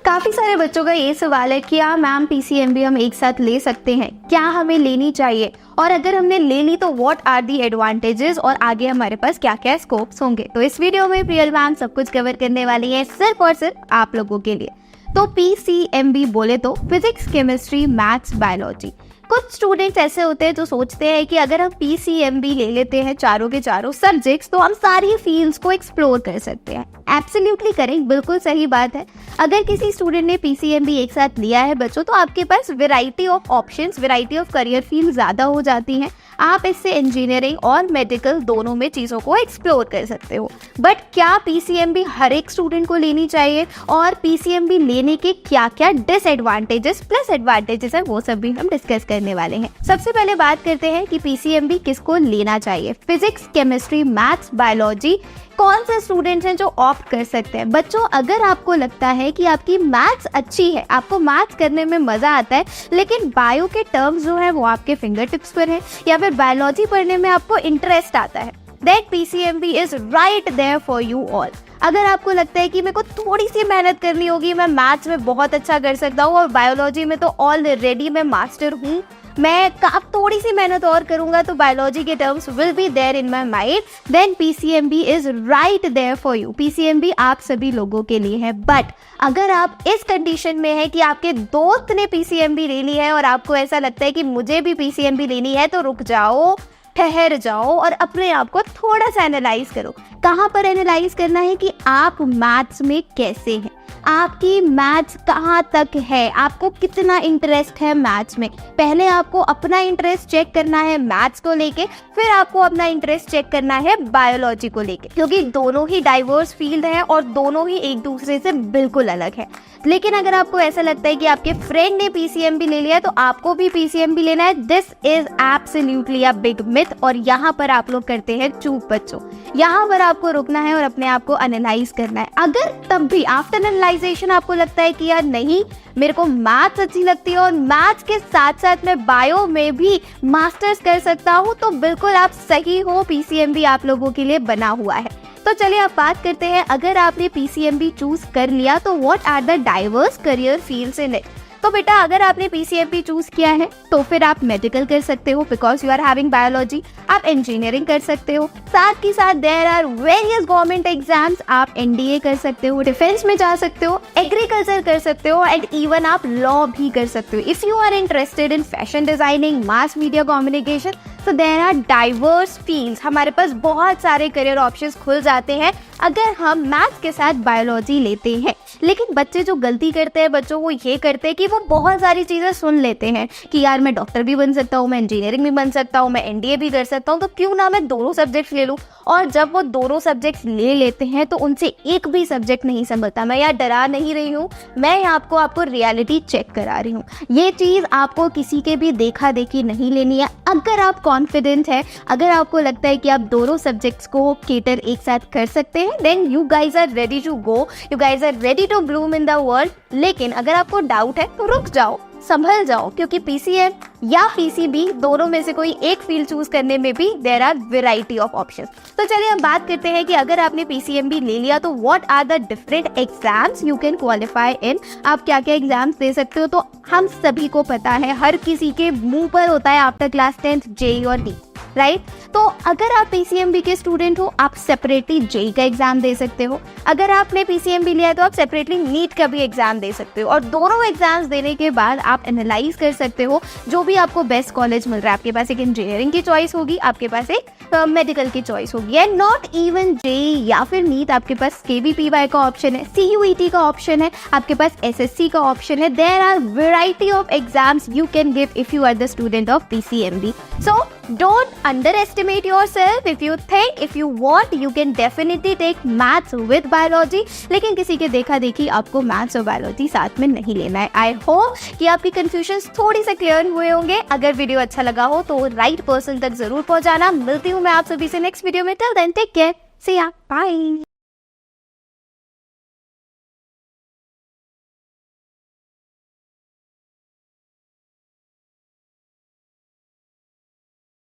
काफ़ी सारे बच्चों का ये सवाल है कि मैम पीसीएमबी हम एक साथ ले सकते हैं, क्या हमें लेनी चाहिए, और अगर हमने ले ली तो व्हाट आर दी एडवांटेजेस और आगे हमारे पास क्या क्या स्कोप्स होंगे। तो इस वीडियो में प्रियल मैम सब कुछ कवर करने वाली है सिर्फ और सिर्फ आप लोगों के लिए। तो पीसीएमबी बोले तो फिजिक्स, केमिस्ट्री, मैथ्स, बायोलॉजी। कुछ स्टूडेंट्स ऐसे होते हैं जो सोचते हैं कि अगर हम पीसीएमबी ले लेते हैं चारों के चारों सब्जेक्ट्स तो हम सारी फील्ड्स को एक्सप्लोर कर सकते हैं। एब्सोल्युटली करेक्ट, बिल्कुल सही बात है। अगर किसी स्टूडेंट ने पीसीएमबी एक साथ लिया है बच्चों, तो आपके पास variety of options, variety of career field ज़्यादा हो जाती हैं। आप इससे इंजीनियरिंग और मेडिकल दोनों में चीज़ों को एक्सप्लोर कर सकते हो। बट क्या पीसीएमबी हर एक स्टूडेंट को लेनी चाहिए, और पीसीएमबी लेने के क्या क्या डिसएडवांटेजेस प्लस एडवांटेजेस है, वो सब भी हम डिस्कस करने वाले हैं। सबसे पहले बात करते हैं कि पीसीएमबी किसको लेना चाहिए। फिजिक्स, केमिस्ट्री, मैथ्स, बायोलॉजी कौन से स्टूडेंट्स हैं जो ऑप्ट कर सकते हैं। बच्चों, अगर आपको लगता है कि आपकी मैथ्स अच्छी है, आपको मैथ्स करने में मज़ा आता है, लेकिन बायो के टर्म्स जो है वो आपके फिंगर टिप्स पर है, या फिर बायोलॉजी पढ़ने में आपको इंटरेस्ट आता है, that PCMB is right there for you all. अगर आपको लगता है कि मेरे को थोड़ी सी मेहनत करनी होगी, मैं मैथ्स में बहुत अच्छा कर सकता हूँ और बायोलॉजी में तो ऑलरेडी मैं मास्टर हूँ, मैं थोड़ी सी मेहनत और करूंगा तो बायोलॉजी के terms will be there in my mind, then PCMB is right there for you. PCMB आप सभी लोगों के लिए है। बट अगर आप इस कंडीशन में है कि आपके दोस्त ने पीसीएमबी ले ली है और आपको ऐसा लगता है कि मुझे भी पीसीएमबी लेनी है, तो रुक जाओ, ठहर जाओ और अपने आप को थोड़ा सा एनालाइज करो। कहाँ पर एनालाइज करना है कि आप मैथ्स में कैसे हैं, आपकी मैथ्स कहाँ तक है, आपको कितना इंटरेस्ट है मैथ्स में। पहले आपको अपना इंटरेस्ट चेक करना है मैथ्स को लेके, फिर आपको अपना इंटरेस्ट चेक करना है बायोलॉजी को लेके, क्योंकि दोनों ही डाइवर्स फील्ड है और दोनों ही एक दूसरे से बिल्कुल अलग है। लेकिन अगर आपको ऐसा लगता है कि आपके फ्रेंड ने पीसीएमबी ले लिया तो आपको भी पीसीएमबी लेना है, this is absolutely a big myth. और यहाँ पर आप लोग करते हैं चूक बच्चों। यहाँ पर आपको रुकना है और अपने आप को एनालाइज करना है। अगर तब भी आफ्टर एनालाइजेशन आपको लगता है कि यार नहीं, मेरे को मैथ्स अच्छी लगती है और मैथ्स के साथ साथ मैं बायो में भी मास्टर्स कर सकता हूँ, तो बिल्कुल आप सही हो, पीसीएमबी आप लोगों के लिए बना हुआ है। तो चलिए अब बात करते हैं, अगर आपने पीसीएमबी चूज कर लिया तो what are the diverse career fields in it. तो बेटा, अगर आपने पीसीएमबी चूज किया है तो फिर आप मेडिकल कर सकते हो because you are having biology, आप इंजीनियरिंग कर सकते हो, साथ ही साथ there are various government exams, आप एनडीए कर सकते हो, डिफेंस में जा सकते हो, एग्रीकल्चर कर सकते हो, एंड इवन आप लॉ भी कर सकते हो। If you are interested in fashion designing, mass media communication, तो देयर आर डाइवर्स फील्ड्स। हमारे पास बहुत सारे करियर ऑप्शंस खुल जाते हैं अगर हम मैथ्स के साथ बायोलॉजी लेते हैं। लेकिन बच्चे जो गलती करते हैं बच्चों, वो ये करते हैं कि वो बहुत सारी चीज़ें सुन लेते हैं कि यार मैं डॉक्टर भी बन सकता हूँ, मैं इंजीनियरिंग भी बन सकता हूँ, मैं एनडीए भी कर सकता हूँ, तो क्यों ना मैं दोनों सब्जेक्ट्स ले लूँ। और जब वो दोनों सब्जेक्ट्स ले लेते हैं तो उनसे एक भी सब्जेक्ट नहीं समझता। मैं यार डरा नहीं रही हूँ, मैं आपको रियलिटी चेक करा रही हूँ। ये चीज़ आपको किसी के भी देखा देखी नहीं लेनी है। अगर आप कॉन्फिडेंट है, अगर आपको लगता है कि आप दोनों सब्जेक्ट्स को केटर एक साथ कर सकते हैं, then you guys are ready to go, you guys are ready to bloom in the world. लेकिन अगर आपको डाउट है तो रुक जाओ, संभल जाओ, क्योंकि पीसीएम या पीसीबी दोनों में से कोई एक फील्ड चूज करने में भी there are variety of options. तो चलिए हम बात करते हैं कि अगर आपने पीसीएमबी ले लिया तो what are the different exams you can qualify in. आप क्या क्या एग्जाम्स दे सकते हो, तो हम सभी को पता है, हर किसी के मुंह पर होता है आफ्टर क्लास 10th जेई और नीट, राइट। तो अगर आप पीसीएमबी के स्टूडेंट हो, आप सेपरेटली जेई का एग्जाम दे सकते हो। अगर आपने पीसीएमबी लिया है तो आप सेपरेटली नीट का भी एग्जाम दे सकते हो, और दोनों एग्जाम्स देने के बाद आप एनालाइज कर सकते हो जो भी आपको बेस्ट कॉलेज मिल रहा है। आपके पास एक इंजीनियरिंग की चॉइस होगी, आपके पास एक मेडिकल की चॉइस होगी, एंड नॉट इवन जेई या फिर नीट, आपके पास केवीपीवाई का ऑप्शन है, सीयूईटी का ऑप्शन है, आपके पास एसएससी का ऑप्शन है। There are variety of exams you can give if you are the student of PCMB. So don't underestimate yourself. If you want, you can definitely take maths with biology, लेकिन किसी के देखा देखी आपको maths और biology साथ में नहीं लेना है। आई होप कि आपकी कंफ्यूजन थोड़ी से क्लियर हुए होंगे। अगर वीडियो अच्छा लगा हो तो राइट पर्सन तक जरूर पहुंचाना। मिलती हूँ मैं आप सभी से नेक्स्ट वीडियो में। टिल देन टेक केयर, सी या, बाय।